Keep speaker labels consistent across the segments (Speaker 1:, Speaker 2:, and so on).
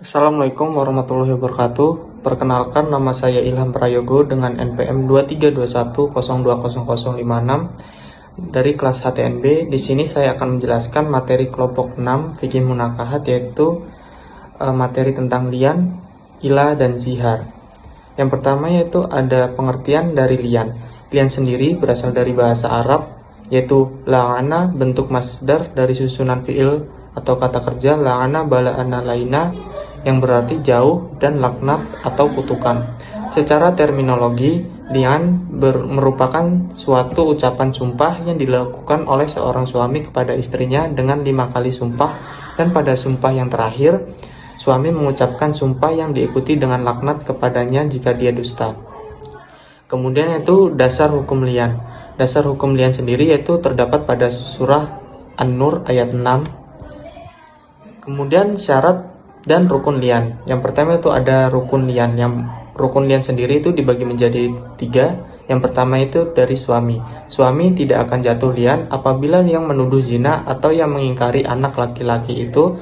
Speaker 1: Assalamualaikum warahmatullahi wabarakatuh. Perkenalkan, nama saya Ilham Prayogo dengan NPM 2321020056 dari kelas HTNB. Di sini saya akan menjelaskan materi kelompok 6 fikih munakahat, yaitu materi tentang lian, ila, dan zihar. Yang pertama yaitu ada pengertian dari lian. Lian sendiri berasal dari bahasa Arab, yaitu la'ana, bentuk masdar dari susunan fiil atau kata kerja la'ana bala'ana laina, yang berarti jauh, dan laknat atau kutukan. Secara terminologi, lian merupakan suatu ucapan sumpah yang dilakukan oleh seorang suami kepada istrinya dengan 5 kali sumpah, dan pada sumpah yang terakhir, suami mengucapkan sumpah yang diikuti dengan laknat kepadanya jika dia dusta. Kemudian yaitu dasar hukum lian. Dasar hukum lian sendiri yaitu terdapat pada surah An-Nur ayat 6. Kemudian syarat dan rukun lian. Yang pertama itu ada rukun lian. Yang rukun lian sendiri itu dibagi menjadi 3. Yang pertama itu dari suami. Suami tidak akan jatuh lian apabila yang menuduh zina atau yang mengingkari anak laki-laki itu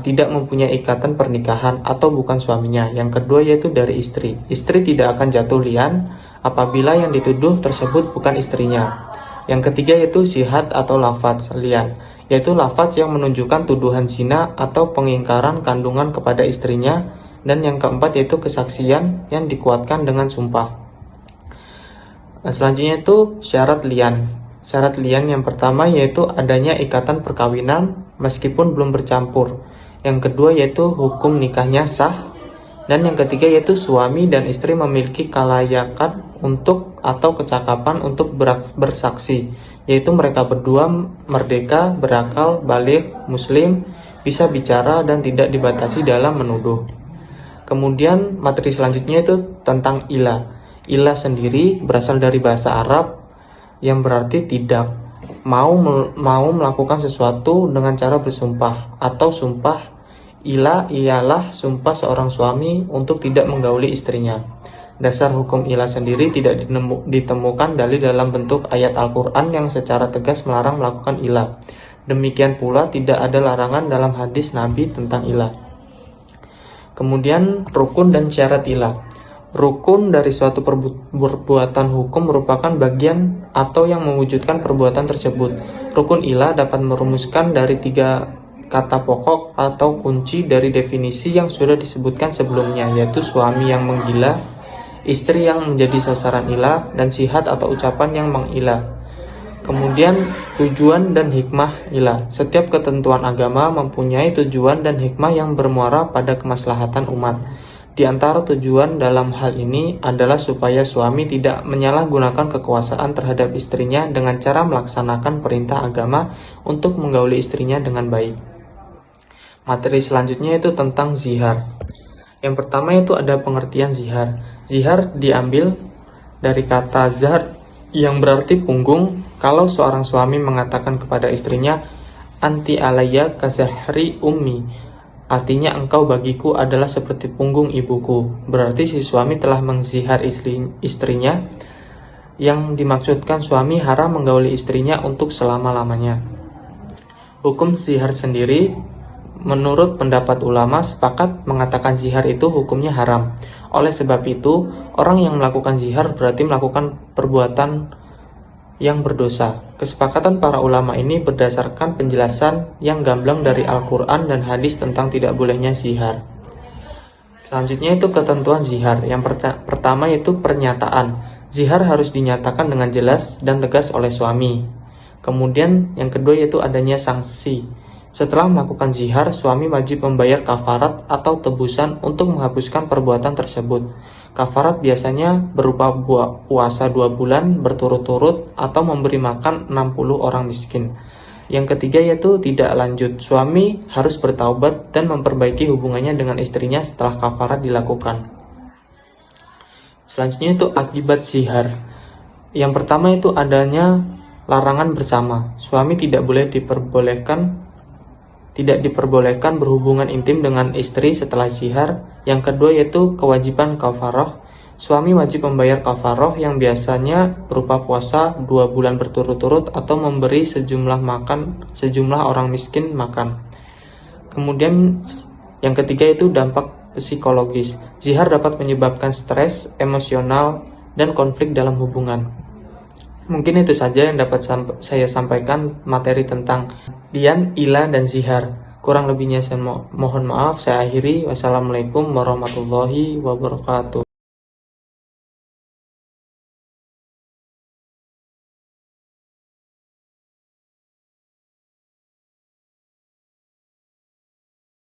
Speaker 1: tidak mempunyai ikatan pernikahan atau bukan suaminya. Yang kedua yaitu dari istri. Istri tidak akan jatuh lian apabila yang dituduh tersebut bukan istrinya. Yang ketiga yaitu sihat atau lafaz lian, yaitu lafaz yang menunjukkan tuduhan zina atau pengingkaran kandungan kepada istrinya. Dan yang keempat yaitu kesaksian yang dikuatkan dengan sumpah. Selanjutnya itu syarat lian. Syarat lian yang pertama yaitu adanya ikatan perkawinan meskipun belum bercampur. Yang kedua yaitu hukum nikahnya sah. Dan yang ketiga yaitu suami dan istri memiliki kelayakan untuk atau kecakapan untuk bersaksi, yaitu mereka berdua merdeka, berakal, baligh, muslim, bisa bicara dan tidak dibatasi dalam menuduh. Kemudian materi selanjutnya itu tentang ila. Ila sendiri berasal dari bahasa Arab yang berarti tidak, mau melakukan sesuatu dengan cara bersumpah atau sumpah. Ila ialah sumpah seorang suami untuk tidak menggauli istrinya. Dasar hukum ila sendiri tidak ditemukan dalil dalam bentuk ayat Al-Quran yang secara tegas melarang melakukan ila. Demikian pula tidak ada larangan dalam hadis Nabi tentang ila. Kemudian rukun dan syarat ila. Rukun dari suatu perbuatan hukum merupakan bagian atau yang mewujudkan perbuatan tersebut. Rukun ila dapat merumuskan dari 3 kata pokok atau kunci dari definisi yang sudah disebutkan sebelumnya, yaitu suami yang menggila, istri yang menjadi sasaran ilah, dan sihat atau ucapan yang mengilah. Kemudian tujuan dan hikmah ilah. Setiap ketentuan agama mempunyai tujuan dan hikmah yang bermuara pada kemaslahatan umat. Di antara tujuan dalam hal ini adalah supaya suami tidak menyalahgunakan kekuasaan terhadap istrinya dengan cara melaksanakan perintah agama untuk menggauli istrinya dengan baik. Materi selanjutnya itu tentang zihar. Yang pertama itu ada pengertian zihar. Zihar diambil dari kata zar yang berarti punggung. Kalau seorang suami mengatakan kepada istrinya, "Anti alayya kazahri ummi", artinya engkau bagiku adalah seperti punggung ibuku. Berarti si suami telah menzihar istrinya. Yang dimaksudkan suami haram menggauli istrinya untuk selama-lamanya. Hukum zihar sendiri, menurut pendapat ulama sepakat mengatakan zihar itu hukumnya haram. Oleh sebab itu, orang yang melakukan zihar berarti melakukan perbuatan yang berdosa. Kesepakatan para ulama ini berdasarkan penjelasan yang gamblang dari Al-Quran dan hadis tentang tidak bolehnya zihar. Selanjutnya itu ketentuan zihar. Yang pertama yaitu pernyataan. Zihar harus dinyatakan dengan jelas dan tegas oleh suami. Kemudian yang kedua yaitu adanya sanksi. Setelah melakukan zihar, suami wajib membayar kafarat atau tebusan untuk menghapuskan perbuatan tersebut. Kafarat biasanya berupa puasa 2 bulan berturut-turut atau memberi makan 60 orang miskin. Yang ketiga yaitu tidak lanjut. Suami harus bertaubat dan memperbaiki hubungannya dengan istrinya setelah kafarat dilakukan. Selanjutnya itu akibat zihar. Yang pertama itu adanya larangan bersama. Suami tidak diperbolehkan berhubungan intim dengan istri setelah zihar. Yang kedua yaitu kewajiban kafarah. Suami wajib membayar kafarah yang biasanya berupa puasa 2 bulan berturut-turut atau memberi sejumlah orang miskin makan. Kemudian Yang ketiga itu dampak psikologis. Zihar dapat menyebabkan stres, emosional, dan konflik dalam hubungan. Mungkin itu saja yang dapat saya sampaikan materi tentang lian, ila, dan zihar. Kurang lebihnya saya mohon maaf. Saya akhiri. Wassalamualaikum warahmatullahi wabarakatuh.